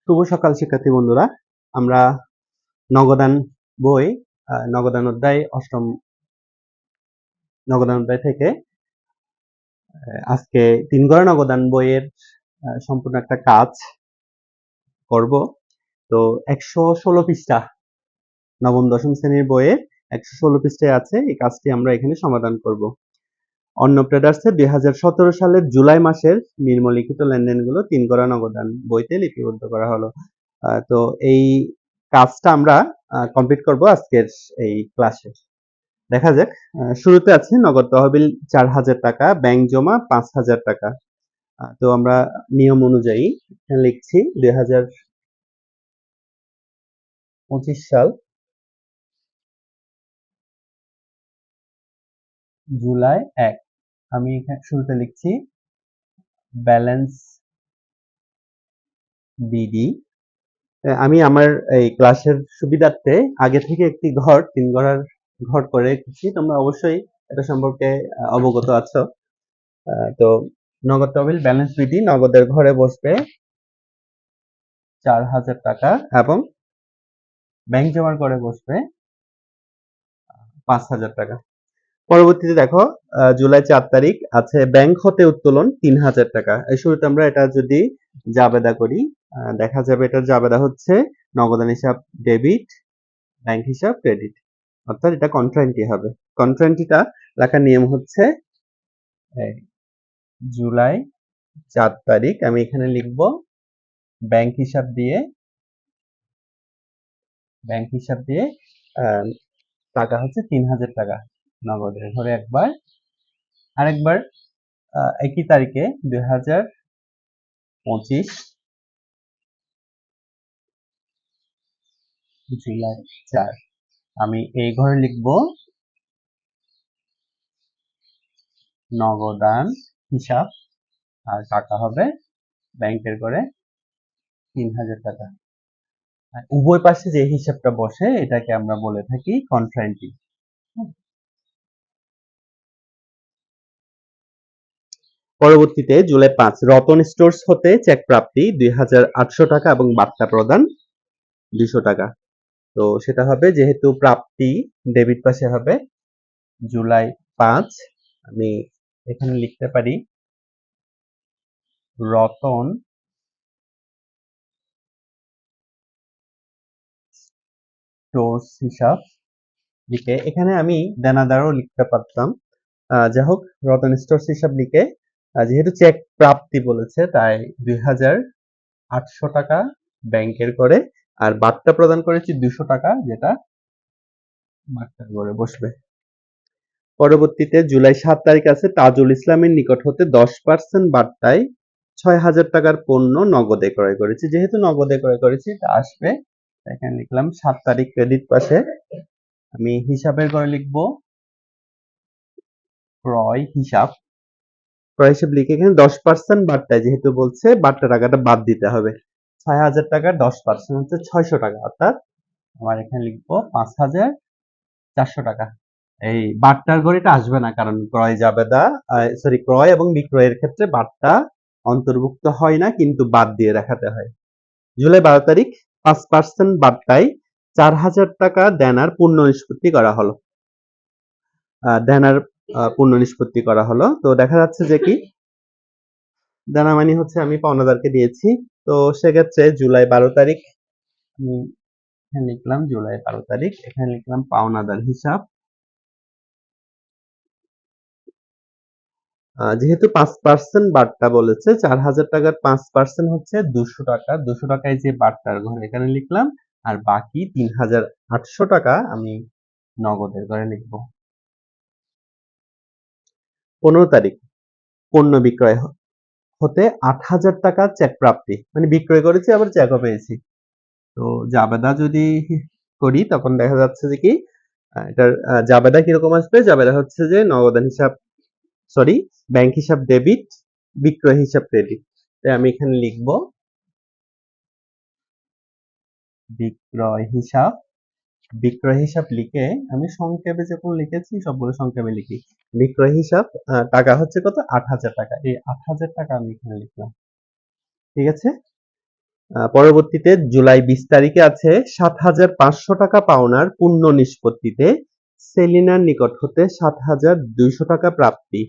শুভ সকাল শিক্ষার্থী বন্ধুরা। আমরা নগদান বই নগদান অধ্যায় অষ্টম নগদান অধ্যায় থেকে আজকে ৩ গড়া নগদান বইয়ের সম্পূর্ণ একটা কাজ করব। তো ১১৬ পৃষ্ঠা নবম দশম শ্রেণীর বইয়ে ১১৬ পৃষ্ঠায় আছে। এই কাজটি আমরা এখানে সমাধান করব। অর্ণব ট্রেডার্সের ২০১৭ সালের জুলাই মাসের নিম্নলিখিত লেনদেনগুলো ৩ গড়া নগদান বইতে লিপিবদ্ধ করা হলো। তো এই কাজটা আমরা কমপ্লিট করব আজকের এই ক্লাসে। দেখা যাক। শুরুতে আছে নগদ তহবিল ৪,০০০ টাকা, ব্যাংক জমা ৫,০০০ টাকা। তো আমরা নিয়ম অনুযায়ী এখানে লিখছি ২০২৫ সাল জুলাই ১। আমি এখানে শুরুতে লিখছি ব্যালেন্স বিডি। আমি আমার এই ক্লাসের সুবিধার্থে আগে থেকে একটি ঘর ৩ গড়ার ঘর করে রেখেছি। তোমরা অবশ্যই এটা সম্পর্কে অবগত আছো। তো নগদ তহবিল ব্যালেন্স বিডি নগদের ঘরে বসবে ৪,০০০ টাকা এবং ব্যাংক জমার ঘরে বসবে ৫,০০০ টাকা। পরবর্তীতে দেখো জুলাই ৪ তারিখ আছে ব্যাংক হতে উত্তোলন ৩,০০০ টাকা। এই শুরুতে আমরা এটা যদি জাবেদা করি, দেখা যাবে এটার জাবেদা হচ্ছে নগদান হিসাব ডেবিট, ব্যাংক হিসাব ক্রেডিট, অর্থাৎ এটা কন্ট্রা এন্ট্রি হবে। কন্ট্রা এন্ট্রিটা লেখার নিয়ম হচ্ছে জুলাই ৪ তারিখ আমি এখানে লিখব ব্যাংক হিসাব দিয়ে টাকা হচ্ছে ৩,০০০ টাকা নগদের ঘরে একবার, আরেকবার একই তারিখে ২০২৫ জুলাই ৪ আমি এই ঘরে লিখব নগদান হিসাব, আর টাকা হবে ব্যাংকের ঘরে ৩,০০০ টাকা। উভয় পাশে যে হিসাবটা বসে এটাকে আমরা বলে থাকি কন্ট্রা এন্ট্রি। পরবর্তীতে জুলাই ৫ রতন স্টোরস হতে চেক প্রাপ্তি ২,৮০০ টাকা এবং বার্তা প্রদান ২০০ টাকা। তো সেটা হবে যেহেতু প্রাপ্তি ডেবিট পাশে হবে জুলাই ৫, আমি এখানে লিখতে পারি রতন স্টোরস হিসাব লিখে, এখানে আমি দেনাদারও লিখতে পারতাম। যাই হোক, রতন স্টোরস হিসাব লিখে যেহেতু চেক প্রাপ্তি বলেছে তাই ২,৮০০ টাকা ব্যাংকের করে আর বার্তা প্রদান করেছি ২০০ টাকা, যেটা বার্তার ঘরে বসবে। পরবর্তীতে জুলাই ৭ তারিখ আছে তাজুল ইসলামের নিকট হতে 10% বার্তায় ৬,০০০ টাকার পণ্য নগদে ক্রয় করেছি। যেহেতু নগদে ক্রয় করেছি তা আসবে, এখানে লিখলাম ৭ তারিখ ক্রেডিট পাশে আমি হিসাবের ঘরে লিখব ক্রয় হিসাব লিখে এখানে 10% বার্তায় যেহেতু বলছে বার্তা টাকাটা বাদ দিতে হবে। ৬,০০০ টাকার 10% হচ্ছে ৬০০ টাকা, অর্থাৎ আমার এখানে লিখবো ৫,৪০০ টাকা। এই বার্তার ঘড়িটা আসবে না, কারণ ক্রয় এবং বিক্রয়ের ক্ষেত্রে বার্তা অন্তর্ভুক্ত হয় না, কিন্তু বাদ দিয়ে দেখাতে হয়। জুলাই ১২ তারিখ ৫% বার্তায় ৪,০০০ টাকা দেনার পুনঃ নিষ্পত্তি করা হলো। তো দেখা যাচ্ছে যে কি দেনা মানে হচ্ছে আমি পাওনাদারকে দিয়েছি। তো সেক্ষেত্রে জুলাই ১২ তারিখ আমি এখানে লিখলাম জুলাই ১২ তারিখ, এখানে লিখলাম পাওনাদার হিসাব। যেহেতু ৫% বার্তা বলেছে ৪,০০০ টাকার ৫% হচ্ছে ২০০ টাকা। ২০০ টাকায় যে বার্তার ঘরে এখানে লিখলাম, আর বাকি ৩,৮০০ টাকা আমি নগদের ঘরে লিখব। ১৫ তারিখ পণ্য বিক্রয় হতে ৮,০০০ টাকা চেক প্রাপ্তি, মানে বিক্রয় করেছি আবার চেকও পেয়েছি। তো জাবেদা যদি করি তখন দেখা যাচ্ছে যে কি এটার জাবেদা কিরকম আসবে? জাবেদা হচ্ছে যে নগদান হিসাব ব্যাংক হিসাব ডেবিট, বিক্রয় হিসাব ক্রেডিট। তাই আমি এখানে লিখব বিক্রয় হিসাব লিখে আমি সংক্ষেপে যখন লিখেছি সবগুলো সংক্ষেপে লিখি। বিক্রয় হিসাব টাকা হচ্ছে কত? ৮,০০০ টাকা। এই ৮,০০০ টাকা আমি এখানে লিখলাম। ঠিক আছে? পরবর্তীতে জুলাই 20 তারিখে আছে ৭,৫০০ টাকা পাওনার পূর্ণ নিষ্পত্তিতে সেলিনার নিকট হতে ৭,২০০ টাকা প্রাপ্তি।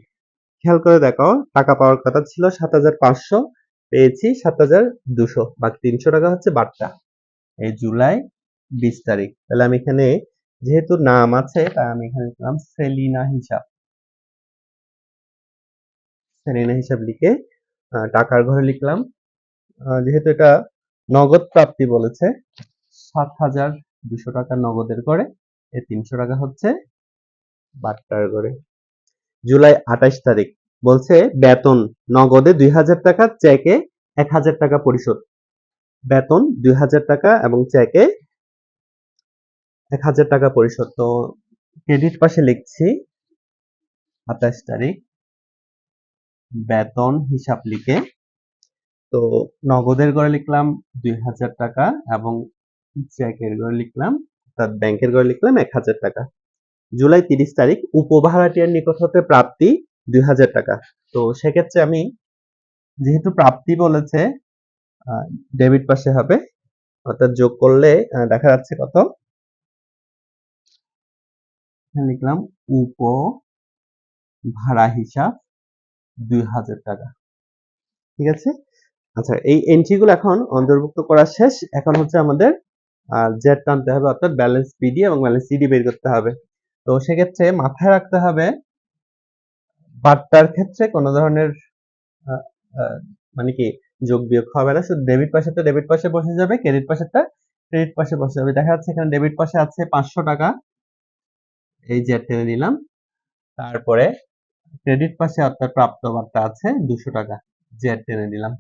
খেয়াল করে দেখো, টাকা পাওয়ার কথা ছিল ৭,৫০০, পেয়েছি ৭,২০০, বাকি ৩০০ টাকা হচ্ছে বার্তা। এই জুলাই 20 তারিখ। তাহলে আমি এখানে যেহেতু নাম আছে তাই আমি এখানে লিখলাম সেলিনা হিসাব। সেলিনা হিসাব লিখে টাকার ঘরে লিখলাম, যেহেতু এটা নগদ প্রাপ্তি বলেছে, ৭,২০০ টাকা নগদের ঘরে, এই ৩০০ টাকা হচ্ছে বার্তার ঘরে। জুলাই 28 তারিখ বলছে বেতন নগদে ২,০০০ টাকা, চেকে ১,০০০ টাকা পরিশোধ। বেতন ২,০০০ টাকা এবং চেকে ১,০০০ টাকা পরিশোধ। তো ক্রেডিট পাশে লিখছি ২৭ তারিখ বেতন হিসাব লিখে, তো নগদের ঘরে লিখলাম ২,০০০ টাকা এবং চেকের ঘরে লিখলাম, অর্থাৎ ব্যাংকের ঘরে লিখলাম ১,০০০ টাকা। জুলাই 30 তারিখ উপভাড়াটিয়ার নিকট হতে প্রাপ্তি ২,০০০ টাকা। তো সেক্ষেত্রে আমি যেহেতু প্রাপ্তি বলেছে, ডেবিট পাশে হবে, অর্থাৎ যোগ করলে দেখা যাচ্ছে কত, লিখলাম উপভাড়া হিসাব ২,০০০ টাকা। ঠিক আছে। আচ্ছা, এই এন্ট্রিগুলো এখন অন্তর্ভুক্ত করা শেষ। এখন হচ্ছে আমাদের জেড টানতে হবে, অর্থাৎ ব্যালেন্স বিডি এবং ব্যালেন্স সিডি বের করতে হবে। তো সেক্ষেত্রে মাথায় রাখতে হবে বার্তার ক্ষেত্রে কোনো ধরনের মানে কি যোগ বিয়োগ হবে না, শুধু ডেবিট পাশেরটা ডেবিট পাশে বসে যাবে, ক্রেডিট পাশেরটা ক্রেডিট পাশে বসে যাবে। দেখা যাচ্ছে এখানে ডেবিট পাশে আছে 500 টাকা, এই জেড টেনে নিলাম। তারপরে ক্রেডিট পাশে অর্থাৎ প্রাপ্ত বার্তা আছে 200 টাকা, জেড টেনে দিলাম।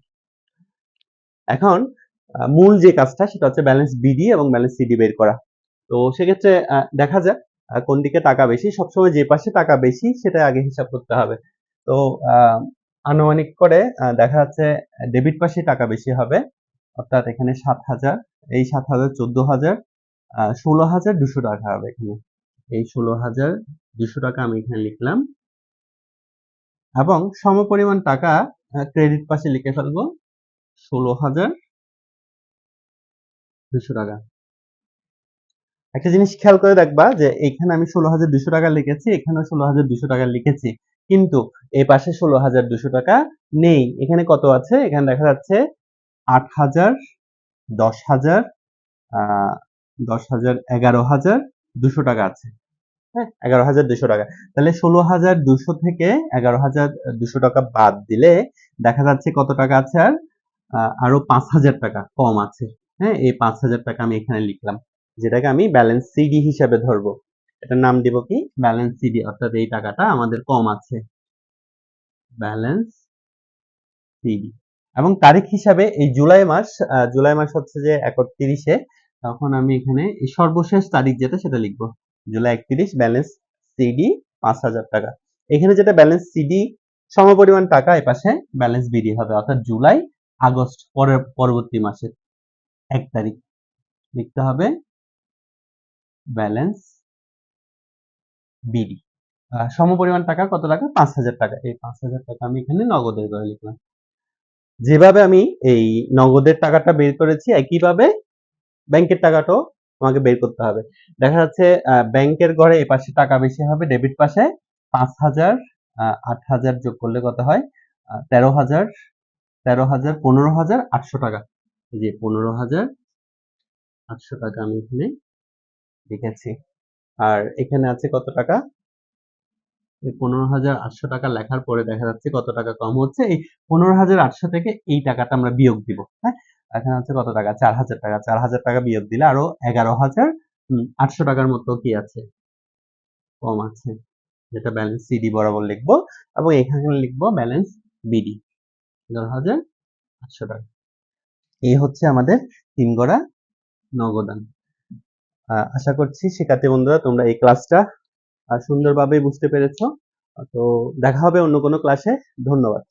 এখন মূল যে কাজটা সেটা হচ্ছে ব্যালেন্স বিডি এবং ব্যালেন্স সিডি বের করা। তো সেক্ষেত্রে দেখা যাক কোন দিকে টাকা বেশি। সবসময় যে পাশে টাকা বেশি সেটা আগে হিসাব করতে হবে। তো আনুমানিক করে দেখা যাচ্ছে ডেবিট পাশে টাকা বেশি হবে, অর্থাৎ এখানে 7,000, এই 7,000 14,000, 16,200 টাকা হবে এখানে। এই 16,200 টাকা আমি এখানে লিখলাম এবং সমপরিমাণ টাকা ক্রেডিট পাশে লিখে ফেলবো 16,200 টাকা। একটা জিনিস খেয়াল করে দেখবা যে এখানে আমি 16,200 টাকা লিখেছি, এখানেও 16,200 টাকা লিখেছি, কিন্তু এই পাশে 16,200 টাকা নেই। এখানে কত আছে? এখানে দেখা যাচ্ছে 8,000, 10,000, 10,000, 11,200 টাকা আছে। হ্যাঁ, 11,200 টাকা। তাহলে 16,200 থেকে 11,200 টাকা বাদ দিলে দেখা যাচ্ছে কত টাকা আছে আর? আরো 5,000 টাকা কম আছে। হ্যাঁ, এই 5,000 টাকা আমি এখানে লিখলাম, যেটাকে আমি ব্যালেন্স সিডি হিসাবে ধরবো। এটার নাম দিব কি? ব্যালেন্স সিডি, অর্থাৎ এই টাকাটা আমাদের কম আছে, ব্যালেন্স সিডি। এবং তারিখ হিসাবে এই জুলাই মাস হচ্ছে যে 31-এ, তখন আমি এখানে এই সর্বশেষ তারিখ যেটা সেটা লিখবো, জুলাই 31, ব্যালেন্স সিডি 5,000 টাকা। এখানে যেটা ব্যালেন্স সিডি সমপরিমাণ টাকা, এই পাশে ব্যালেন্স বিডি হবে, অর্থাৎ জুলাই আগস্ট পরবর্তী মাসের 1 তারিখ লিখতে হবে ব্যালেন্স বিডি। সমপরিমাণ টাকা কত টাকা? 5,000 টাকা। এই 5,000 টাকা আমি এখানে নগদের ঘরে লিখলাম। যেভাবে আমি এই নগদের টাকাটা বের করেছি, একইভাবে ব্যাংকের টাকাটাও আমাকে বের করতে হবে। দেখা যাচ্ছে ব্যাংকের ঘরে এই পাশে টাকা বেশি হবে, ডেবিট পাশে 5,000, 8,000 যোগ করলে কত হয়? 13,000, 15,800 টাকা। এই যে 15,800 টাকা আমি এখানে লিখেছি। আর এখানে আছে কত টাকা? এই 15,800 টাকা লেখার পরে দেখা যাচ্ছে কত টাকা কম হচ্ছে। এই 15,800 থেকে এই টাকাটা আমরা বিয়োগ দিব। হ্যাঁ, এখানে হচ্ছে কত টাকা? 4,000 টাকা। 4,000 টাকা বিয়োগ দিলে আরো 11,800 টাকার মতো কি আছে? কম আছে, যেটা ব্যালেন্স সিডি বরাবর লিখবো এবং এখানে লিখবো ব্যালেন্স বিডি 11,800 টাকা। এই হচ্ছে আমাদের 3 গড়া নগদান। আশা করছি শিক্ষার্থী বন্ধুরা তোমরা এই ক্লাসটা সুন্দরভাবে বুঝতে পেরেছো। তো দেখা হবে অন্য কোনো ক্লাসে। ধন্যবাদ।